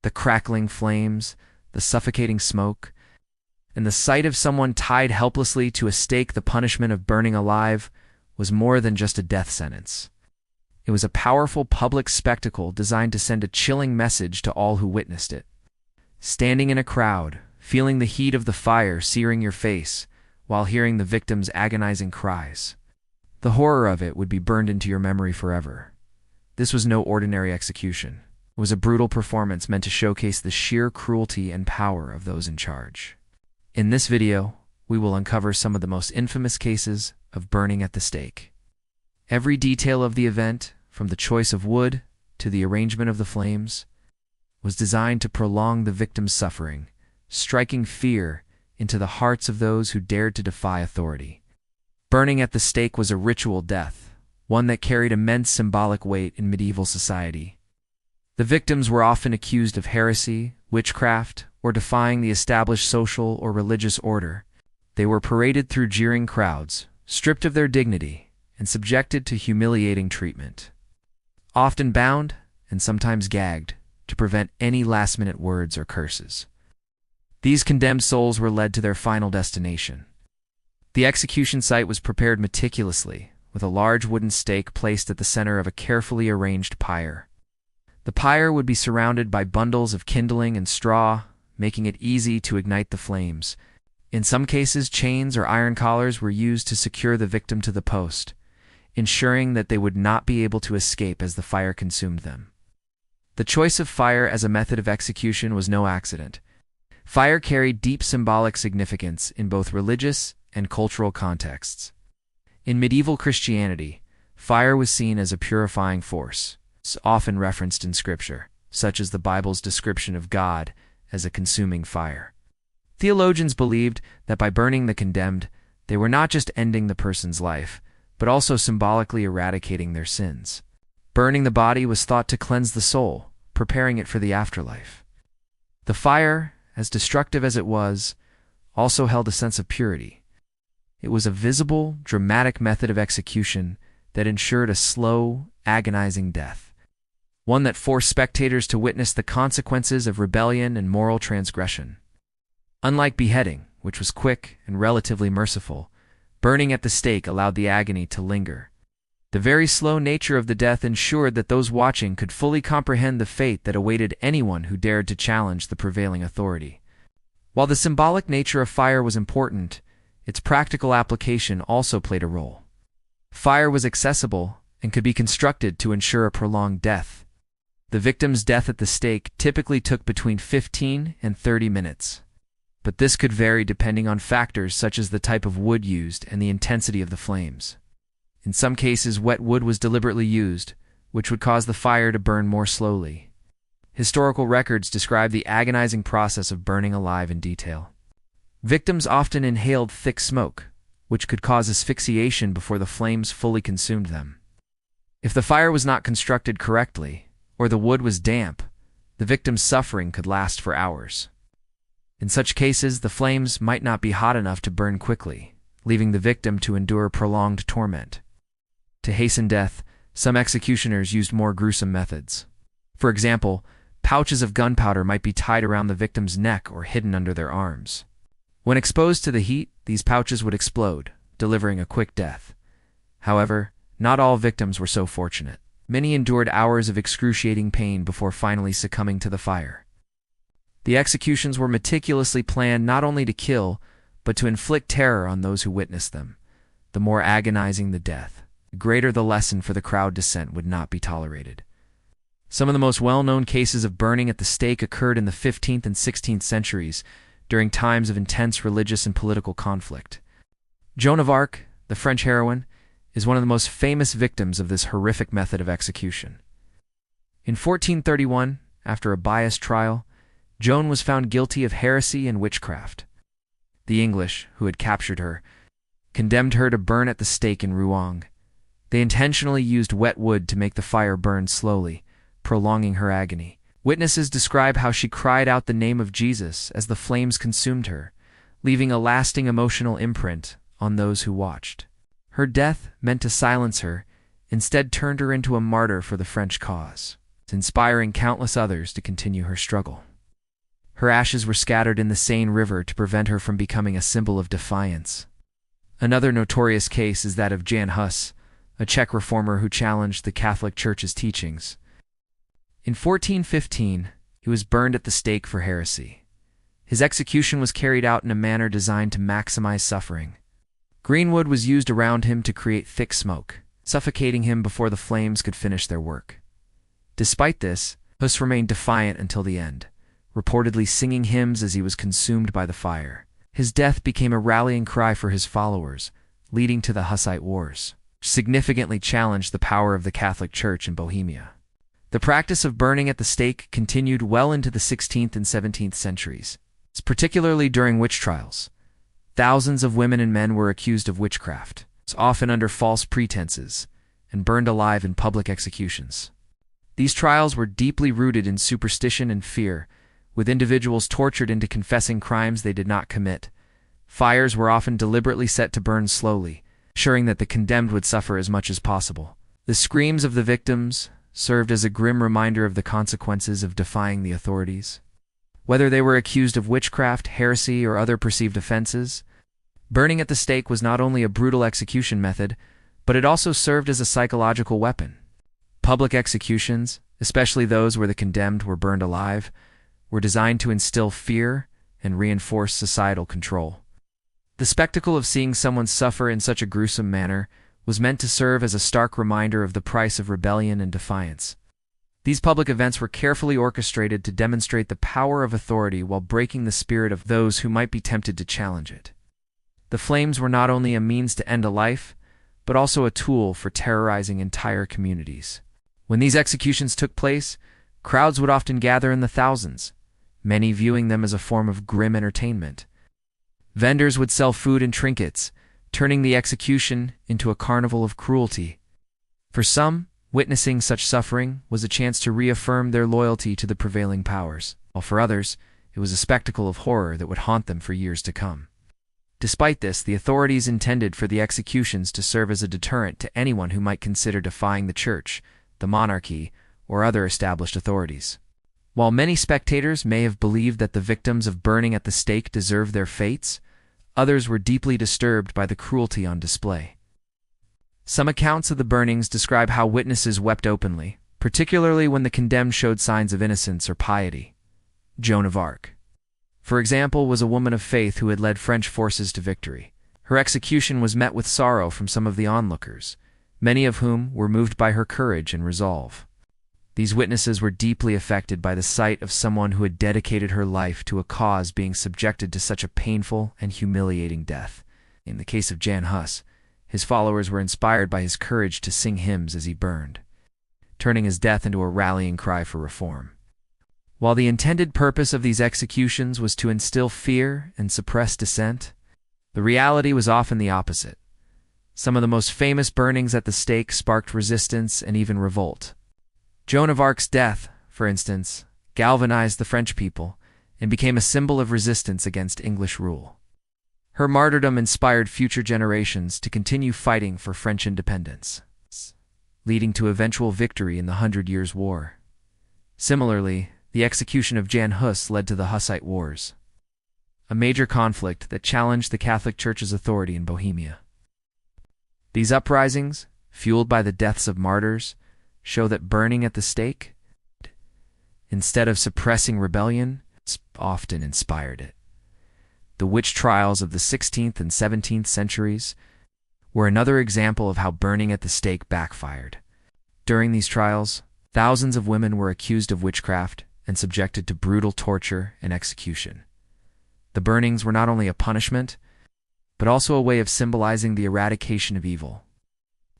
The crackling flames, the suffocating smoke, and the sight of someone tied helplessly to a stake, the punishment of burning alive, was more than just a death sentence. It was a powerful public spectacle designed to send a chilling message to all who witnessed it. Standing in a crowd, feeling the heat of the fire searing your face, while hearing the victim's agonizing cries. The horror of it would be burned into your memory forever. This was no ordinary execution. It was a brutal performance meant to showcase the sheer cruelty and power of those in charge. In this video, we will uncover some of the most infamous cases of burning at the stake. Every detail of the event, from the choice of wood to the arrangement of the flames, was designed to prolong the victim's suffering, striking fear into the hearts of those who dared to defy authority. Burning at the stake was a ritual death, one that carried immense symbolic weight in medieval society. The victims were often accused of heresy, witchcraft, or defying the established social or religious order. They were paraded through jeering crowds, stripped of their dignity, and subjected to humiliating treatment. Often bound, and sometimes gagged, to prevent any last-minute words or curses. These condemned souls were led to their final destination. The execution site was prepared meticulously, with a large wooden stake placed at the center of a carefully arranged pyre. The pyre would be surrounded by bundles of kindling and straw, making it easy to ignite the flames. In some cases, chains or iron collars were used to secure the victim to the post, ensuring that they would not be able to escape as the fire consumed them. The choice of fire as a method of execution was no accident. Fire carried deep symbolic significance in both religious and cultural contexts. In medieval Christianity, fire was seen as a purifying force, often referenced in Scripture, such as the Bible's description of God as a consuming fire. Theologians believed that by burning the condemned, they were not just ending the person's life, but also symbolically eradicating their sins. Burning the body was thought to cleanse the soul, preparing it for the afterlife. The fire, as destructive as it was, also held a sense of purity. It was a visible, dramatic method of execution that ensured a slow, agonizing death, one that forced spectators to witness the consequences of rebellion and moral transgression. Unlike beheading, which was quick and relatively merciful, burning at the stake allowed the agony to linger. The very slow nature of the death ensured that those watching could fully comprehend the fate that awaited anyone who dared to challenge the prevailing authority. While the symbolic nature of fire was important, its practical application also played a role. Fire was accessible and could be constructed to ensure a prolonged death. The victim's death at the stake typically took between 15 and 30 minutes. But this could vary depending on factors such as the type of wood used and the intensity of the flames. In some cases, wet wood was deliberately used, which would cause the fire to burn more slowly. Historical records describe the agonizing process of burning alive in detail. Victims often inhaled thick smoke, which could cause asphyxiation before the flames fully consumed them. If the fire was not constructed correctly, or the wood was damp, the victim's suffering could last for hours. In such cases, the flames might not be hot enough to burn quickly, leaving the victim to endure prolonged torment. To hasten death, some executioners used more gruesome methods. For example, pouches of gunpowder might be tied around the victim's neck or hidden under their arms. When exposed to the heat, these pouches would explode, delivering a quick death. However, not all victims were so fortunate. Many endured hours of excruciating pain before finally succumbing to the fire. The executions were meticulously planned not only to kill, but to inflict terror on those who witnessed them. The more agonizing the death, the greater the lesson for the crowd dissent would not be tolerated. Some of the most well-known cases of burning at the stake occurred in the 15th and 16th centuries, during times of intense religious and political conflict. Joan of Arc, the French heroine, is one of the most famous victims of this horrific method of execution. In 1431, after a biased trial, Joan was found guilty of heresy and witchcraft. The English, who had captured her, condemned her to burn at the stake in Rouen. They intentionally used wet wood to make the fire burn slowly, prolonging her agony. Witnesses describe how she cried out the name of Jesus as the flames consumed her, leaving a lasting emotional imprint on those who watched. Her death, meant to silence her, instead turned her into a martyr for the French cause. inspiring countless others to continue her struggle. Her ashes were scattered in the Seine River to prevent her from becoming a symbol of defiance. Another notorious case is that of Jan Hus, a Czech reformer who challenged the Catholic Church's teachings. In 1415, he was burned at the stake for heresy. His execution was carried out in a manner designed to maximize suffering. Green wood was used around him to create thick smoke, suffocating him before the flames could finish their work. Despite this, Hus remained defiant until the end, reportedly singing hymns as he was consumed by the fire. His death became a rallying cry for his followers, leading to the Hussite Wars, which significantly challenged the power of the Catholic Church in Bohemia. The practice of burning at the stake continued well into the 16th and 17th centuries, particularly during witch trials. Thousands of women and men were accused of witchcraft, often under false pretenses, and burned alive in public executions. These trials were deeply rooted in superstition and fear, with individuals tortured into confessing crimes they did not commit. Fires were often deliberately set to burn slowly, ensuring that the condemned would suffer as much as possible. The screams of the victims served as a grim reminder of the consequences of defying the authorities. Whether they were accused of witchcraft, heresy, or other perceived offenses, burning at the stake was not only a brutal execution method, but it also served as a psychological weapon. Public executions, especially those where the condemned were burned alive, were designed to instill fear and reinforce societal control. The spectacle of seeing someone suffer in such a gruesome manner was meant to serve as a stark reminder of the price of rebellion and defiance. These public events were carefully orchestrated to demonstrate the power of authority while breaking the spirit of those who might be tempted to challenge it. The flames were not only a means to end a life, but also a tool for terrorizing entire communities. When these executions took place, crowds would often gather in the thousands, many viewing them as a form of grim entertainment. Vendors would sell food and trinkets, turning the execution into a carnival of cruelty. For some, witnessing such suffering was a chance to reaffirm their loyalty to the prevailing powers, while for others, it was a spectacle of horror that would haunt them for years to come. Despite this, the authorities intended for the executions to serve as a deterrent to anyone who might consider defying the church, the monarchy, or other established authorities. While many spectators may have believed that the victims of burning at the stake deserved their fates, others were deeply disturbed by the cruelty on display. Some accounts of the burnings describe how witnesses wept openly, particularly when the condemned showed signs of innocence or piety. Joan of Arc, for example, was a woman of faith who had led French forces to victory. Her execution was met with sorrow from some of the onlookers, many of whom were moved by her courage and resolve. These witnesses were deeply affected by the sight of someone who had dedicated her life to a cause being subjected to such a painful and humiliating death. In the case of Jan Hus, his followers were inspired by his courage to sing hymns as he burned, turning his death into a rallying cry for reform. While the intended purpose of these executions was to instill fear and suppress dissent, the reality was often the opposite. Some of the most famous burnings at the stake sparked resistance and even revolt. Joan of Arc's death, for instance, galvanized the French people and became a symbol of resistance against English rule. Her martyrdom inspired future generations to continue fighting for French independence, leading to eventual victory in the 100 Years' War. Similarly, the execution of Jan Hus led to the Hussite Wars, a major conflict that challenged the Catholic Church's authority in Bohemia. These uprisings, fueled by the deaths of martyrs, show that burning at the stake, instead of suppressing rebellion, often inspired it. The witch trials of the 16th and 17th centuries were another example of how burning at the stake backfired. During these trials, thousands of women were accused of witchcraft and subjected to brutal torture and execution. The burnings were not only a punishment, but also a way of symbolizing the eradication of evil.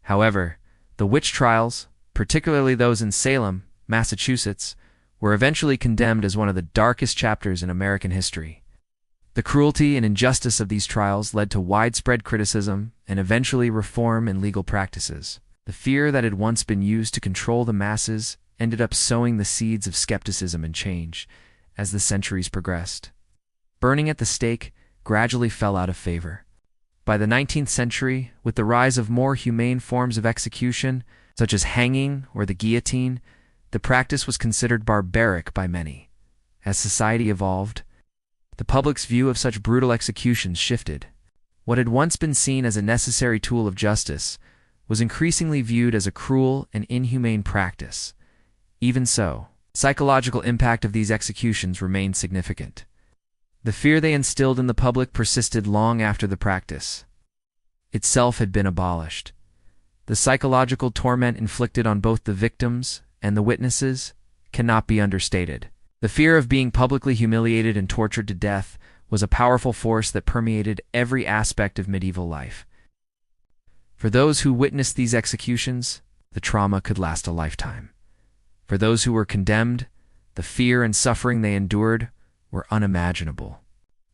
However, the witch trials, particularly those in Salem, Massachusetts, were eventually condemned as one of the darkest chapters in American history. The cruelty and injustice of these trials led to widespread criticism and eventually reform in legal practices. The fear that had once been used to control the masses ended up sowing the seeds of skepticism and change as the centuries progressed. Burning at the stake gradually fell out of favor. By the 19th century, with the rise of more humane forms of execution, such as hanging or the guillotine, The practice was considered barbaric by many. As society evolved, the public's view of such brutal executions shifted. What had once been seen as a necessary tool of justice was increasingly viewed as a cruel and inhumane practice. Even so, the psychological impact of these executions remained significant. The fear they instilled in the public persisted long after the practice itself had been abolished. The psychological torment inflicted on both the victims and the witnesses cannot be understated. The fear of being publicly humiliated and tortured to death was a powerful force that permeated every aspect of medieval life. For those who witnessed these executions, the trauma could last a lifetime. For those who were condemned, the fear and suffering they endured were unimaginable.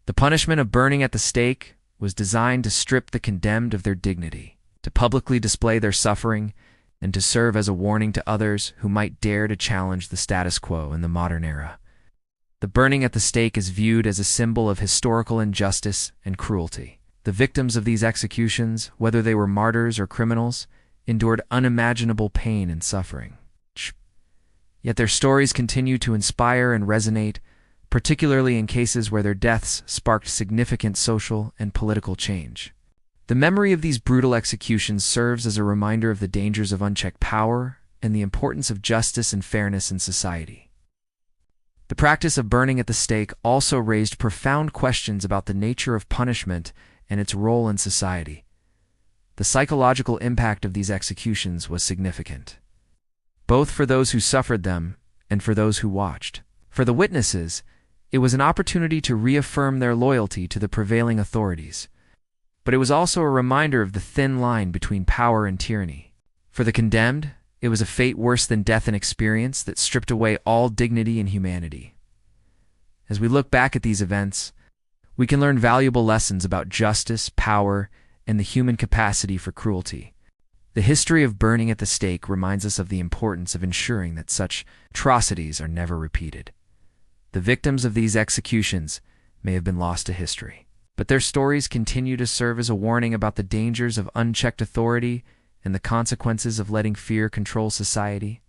The punishment of burning at the stake was designed to strip the condemned of their dignity, to publicly display their suffering, and to serve as a warning to others who might dare to challenge the status quo in the modern era. The burning at the stake is viewed as a symbol of historical injustice and cruelty. The victims of these executions, whether they were martyrs or criminals, endured unimaginable pain and suffering. Yet their stories continue to inspire and resonate, particularly in cases where their deaths sparked significant social and political change. The memory of these brutal executions serves as a reminder of the dangers of unchecked power and the importance of justice and fairness in society. The practice of burning at the stake also raised profound questions about the nature of punishment and its role in society. The psychological impact of these executions was significant, both for those who suffered them and for those who watched. For the witnesses, it was an opportunity to reaffirm their loyalty to the prevailing authorities, but it was also a reminder of the thin line between power and tyranny. For the condemned, it was a fate worse than death and experience that stripped away all dignity and humanity. As we look back at these events, we can learn valuable lessons about justice, power, and the human capacity for cruelty. The history of burning at the stake reminds us of the importance of ensuring that such atrocities are never repeated. The victims of these executions may have been lost to history, but their stories continue to serve as a warning about the dangers of unchecked authority and the consequences of letting fear control society.